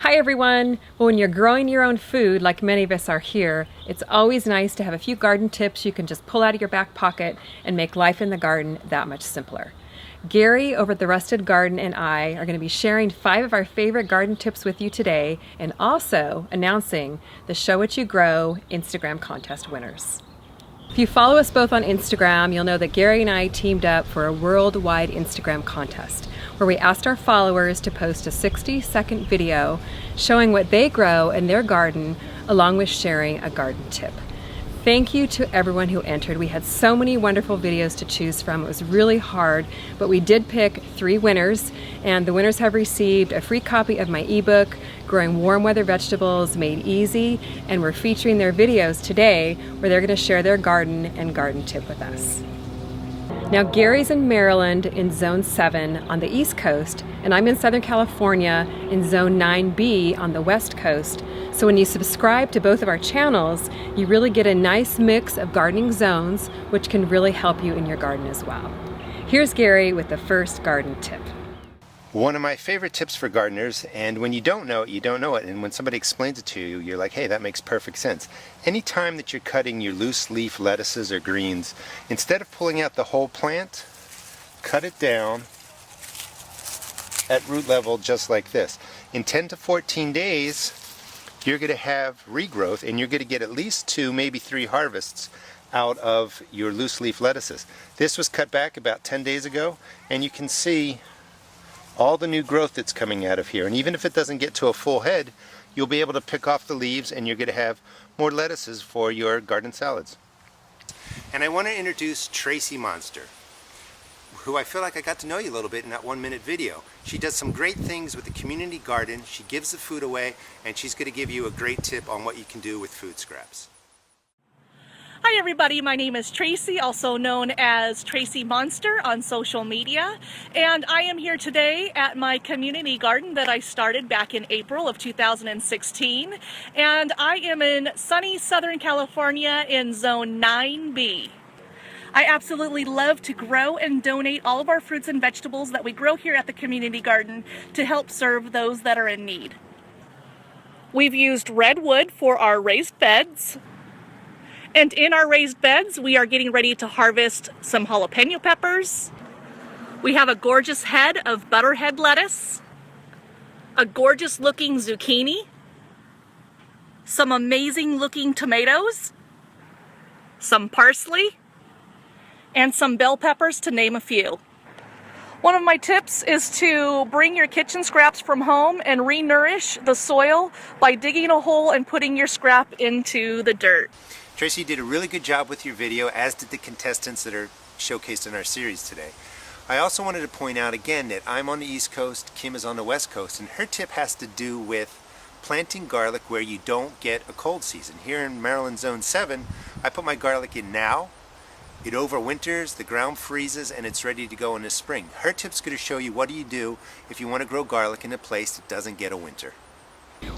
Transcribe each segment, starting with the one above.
Hi everyone! Well, when you're growing your own food, like many of us are here, it's always nice to have a few garden tips you can just pull out of your back pocket and make life in the garden that much simpler. Gary over at The Rusted Garden and I are going to be sharing 5 of our favorite garden tips with you today and also announcing the Show What You Grow Instagram contest winners. If you follow us both on Instagram, you'll know that Gary and I teamed up for a worldwide Instagram contest where we asked our followers to post a 60-second video showing what they grow in their garden along with sharing a garden tip. Thank you to everyone who entered. We had so many wonderful videos to choose from. It was really hard, but we did pick 3 winners, and the winners have received a free copy of my ebook, Growing Warm Weather Vegetables Made Easy, and we're featuring their videos today where they're going to share their garden and garden tip with us. Now Gary's in Maryland in Zone 7 on the East Coast, and I'm in Southern California in Zone 9B on the West Coast. So when you subscribe to both of our channels, you really get a nice mix of gardening zones, which can really help you in your garden as well. Here's Gary with the first garden tip. One of my favorite tips for gardeners, and when you don't know it, you don't know it, and when somebody explains it to you, you're like, hey, that makes perfect sense. Anytime that you're cutting your loose leaf lettuces or greens, instead of pulling out the whole plant, cut it down at root level just like this. In 10 to 14 days, you're going to have regrowth, and you're going to get at least 2, maybe 3 harvests out of your loose leaf lettuces. This was cut back about 10 days ago, and you can see all the new growth that's coming out of here. And even if it doesn't get to a full head, you'll be able to pick off the leaves and you're going to have more lettuces for your garden salads. And I want to introduce Tracy Monster, who I feel like I got to know you a little bit in that 1-minute video. She does some great things with the community garden. She gives the food away, and she's going to give you a great tip on what you can do with food scraps. Hi everybody, my name is Tracy, also known as Tracy Monster on social media, and I am here today at my community garden that I started back in April of 2016, and I am in sunny Southern California in Zone 9B. I absolutely love to grow and donate all of our fruits and vegetables that we grow here at the community garden to help serve those that are in need. We've used redwood for our raised beds. And in our raised beds, we are getting ready to harvest some jalapeno peppers. We have a gorgeous head of butterhead lettuce, a gorgeous looking zucchini, some amazing looking tomatoes, some parsley, and some bell peppers, to name a few. One of my tips is to bring your kitchen scraps from home and re-nourish the soil by digging a hole and putting your scrap into the dirt. Tracy did a really good job with your video, as did the contestants that are showcased in our series today. I also wanted to point out again that I'm on the East Coast, Kim is on the West Coast, and her tip has to do with planting garlic where you don't get a cold season. Here in Maryland Zone 7, I put my garlic in now. It overwinters, the ground freezes, and it's ready to go in the spring. Her tip's going to show you what do you do if you want to grow garlic in a place that doesn't get a winter.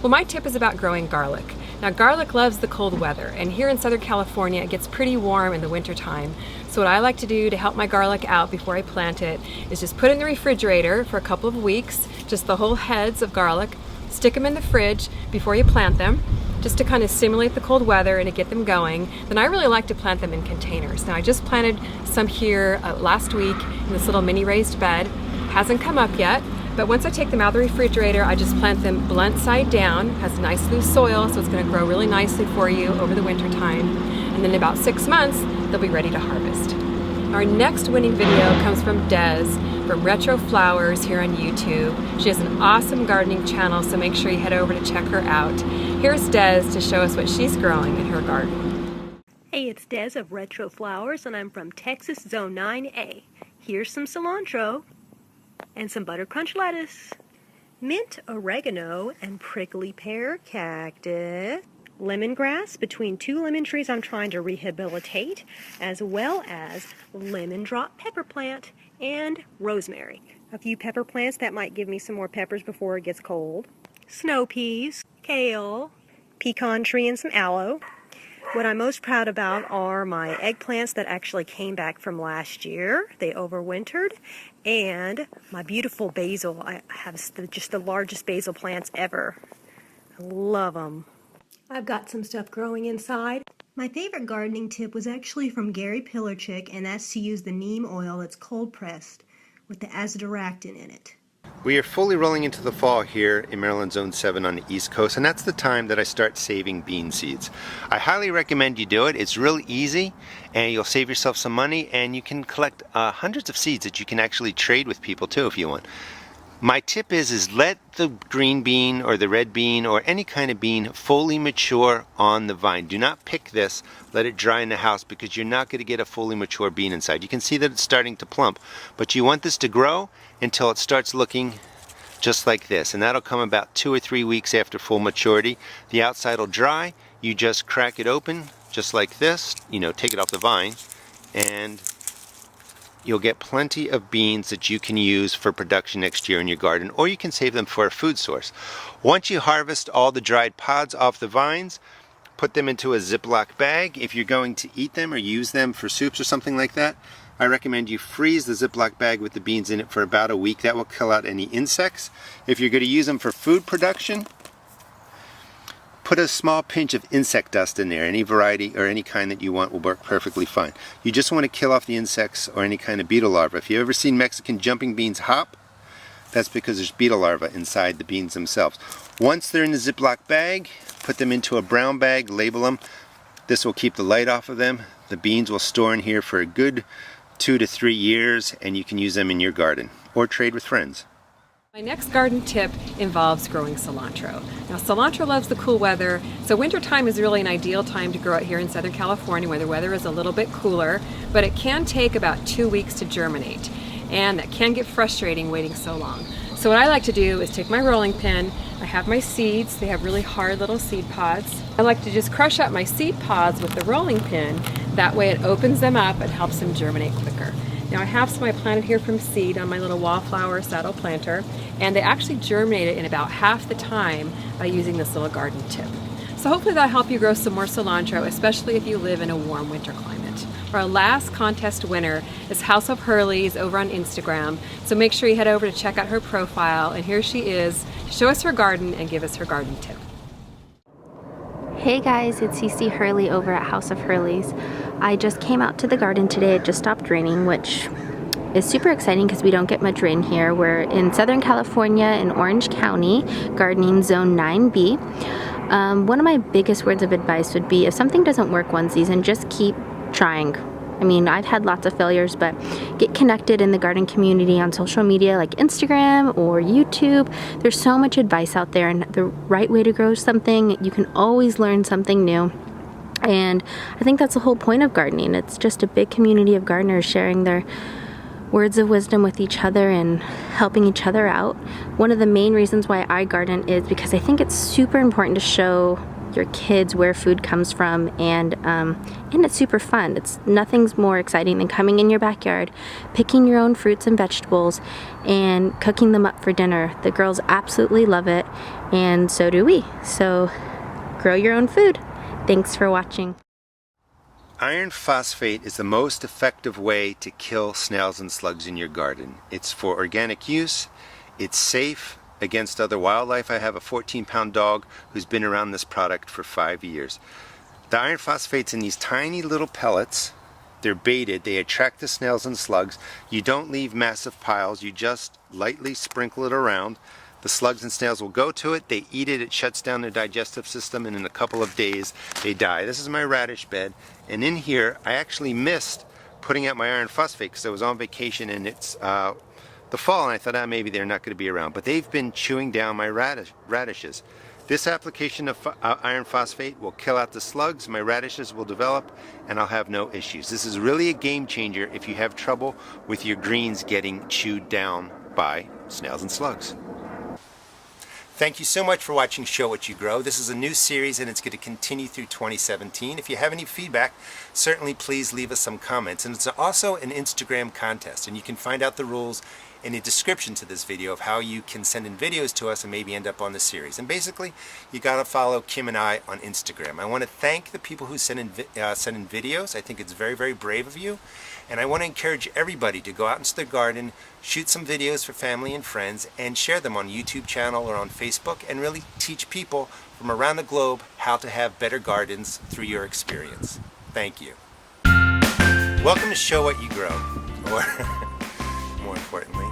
Well, my tip is about growing garlic. Now, garlic loves the cold weather, and here in Southern California, it gets pretty warm in the winter time. So what I like to do to help my garlic out before I plant it is just put it in the refrigerator for a couple of weeks, just the whole heads of garlic, stick them in the fridge before you plant them, just to kind of simulate the cold weather and to get them going. Then I really like to plant them in containers. Now, I just planted some here last week in this little mini raised bed. Hasn't come up yet. But once I take them out of the refrigerator, I just plant them blunt side down. It has nice loose soil, so it's going to grow really nicely for you over the winter time. And then in about 6 months, they'll be ready to harvest. Our next winning video comes from Des from Retro Flowers here on YouTube. She has an awesome gardening channel, so make sure you head over to check her out. Here's Des to show us what she's growing in her garden. Hey, it's Des of Retro Flowers, and I'm from Texas Zone 9A. Here's some cilantro and some butter crunch lettuce, mint, oregano, and prickly pear cactus, lemongrass between 2 lemon trees I'm trying to rehabilitate, as well as lemon drop pepper plant and rosemary. A few pepper plants that might give me some more peppers before it gets cold, snow peas, kale, pecan tree, and some aloe, What I'm most proud about are my eggplants that actually came back from last year. They overwintered. And my beautiful basil. I have just the largest basil plants ever. I love them. I've got some stuff growing inside. My favorite gardening tip was actually from Gary Pillarchick, and that's to use the neem oil that's cold pressed with the azadirachtin in it. We are fully rolling into the fall here in Maryland Zone 7 on the East Coast, and that's the time that I start saving bean seeds. I highly recommend you do it. It's really easy, and you'll save yourself some money, and you can collect hundreds of seeds that you can actually trade with people too if you want. My tip is let the green bean or the red bean or any kind of bean fully mature on the vine. Do not pick this, let it dry in the house, because you're not going to get a fully mature bean inside. You can see that it's starting to plump, but you want this to grow until it starts looking just like this, and that'll come about 2 or 3 weeks after full maturity. The outside will dry. You just crack it open just like this, take it off the vine, and you'll get plenty of beans that you can use for production next year in your garden, or you can save them for a food source. Once you harvest all the dried pods off the vines, put them into a Ziploc bag. If you're going to eat them or use them for soups or something like that, I recommend you freeze the Ziploc bag with the beans in it for about a week. That will kill out any insects. If you're going to use them for food production, put a small pinch of insect dust in there. Any variety or any kind that you want will work perfectly fine. You just want to kill off the insects or any kind of beetle larvae. If you've ever seen Mexican jumping beans hop, that's because there's beetle larvae inside the beans themselves. Once they're in the Ziploc bag, put them into a brown bag, label them. This will keep the light off of them. The beans will store in here for a good 2 to 3 years, and you can use them in your garden or trade with friends. My next garden tip involves growing cilantro. Now, cilantro loves the cool weather, so wintertime is really an ideal time to grow it here in Southern California where the weather is a little bit cooler, but it can take about 2 weeks to germinate, and that can get frustrating waiting so long. So what I like to do is take my rolling pin, I have my seeds, they have really hard little seed pods. I like to just crush up my seed pods with the rolling pin, that way it opens them up and helps them germinate quicker. Now I have some I planted here from seed on my little wallflower saddle planter, and they actually germinated in about half the time by using this little garden tip. So hopefully that'll help you grow some more cilantro, especially if you live in a warm winter climate. Our last contest winner is House of Hurley's over on Instagram, so make sure you head over to check out her profile, and here she is to show us her garden and give us her garden tip. Hey guys, it's CC Hurley over at House of Hurley's. I just came out to the garden today. It just stopped raining, which is super exciting because we don't get much rain here. We're in Southern California in Orange County, gardening zone 9B. One of my biggest words of advice would be if something doesn't work one season, just keep trying. I mean, I've had lots of failures, but get connected in the garden community on social media like Instagram or YouTube. There's so much advice out there, and the right way to grow something, you can always learn something new. And I think that's the whole point of gardening. It's just a big community of gardeners sharing their words of wisdom with each other and helping each other out. One of the main reasons why I garden is because I think it's super important to show your kids where food comes from, and it's super fun. Nothing's more exciting than coming in your backyard, picking your own fruits and vegetables, and cooking them up for dinner. The girls absolutely love it, and so do we. So grow your own food. Thanks for watching. Iron phosphate is the most effective way to kill snails and slugs in your garden. It's for organic use, it's safe against other wildlife. I have a 14-pound dog who's been around this product for 5 years. The iron phosphate's in these tiny little pellets. They're baited, they attract the snails and slugs. You don't leave massive piles, you just lightly sprinkle it around. The slugs and snails will go to it, they eat it, it shuts down their digestive system, and in a couple of days they die. This is my radish bed, and in here I actually missed putting out my iron phosphate because I was on vacation, and it's the fall, and I thought, maybe they're not going to be around. But they've been chewing down my radishes. This application of iron phosphate will kill out the slugs, my radishes will develop, and I'll have no issues. This is really a game changer if you have trouble with your greens getting chewed down by snails and slugs. Thank you so much for watching Show What You Grow. This is a new series and it's going to continue through 2017. If you have any feedback, certainly please leave us some comments. And it's also an Instagram contest, and you can find out the rules in the description to this video of how you can send in videos to us and maybe end up on the series. And basically, you gotta follow Kim and I on Instagram. I want to thank the people who send in videos. I think it's very, very brave of you. And I want to encourage everybody to go out into their garden, shoot some videos for family and friends, and share them on YouTube channel or on Facebook, and really teach people from around the globe how to have better gardens through your experience. Thank you. Welcome to Show What You Grow, or more importantly,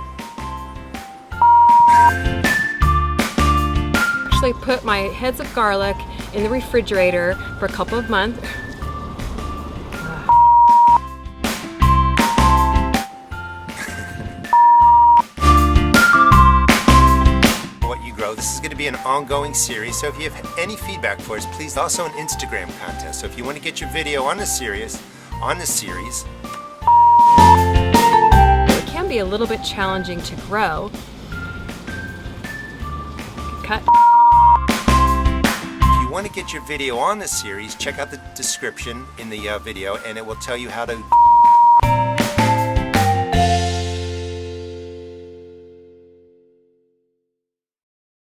Actually put my heads of garlic in the refrigerator for a couple of months. What You Grow. This is going to be an ongoing series, so if you have any feedback for us, please. Also an Instagram contest. So if you want to get your video on this series, It can be a little bit challenging to grow. Cut. If you want to get your video on this series, check out the description in the video, and it will tell you how to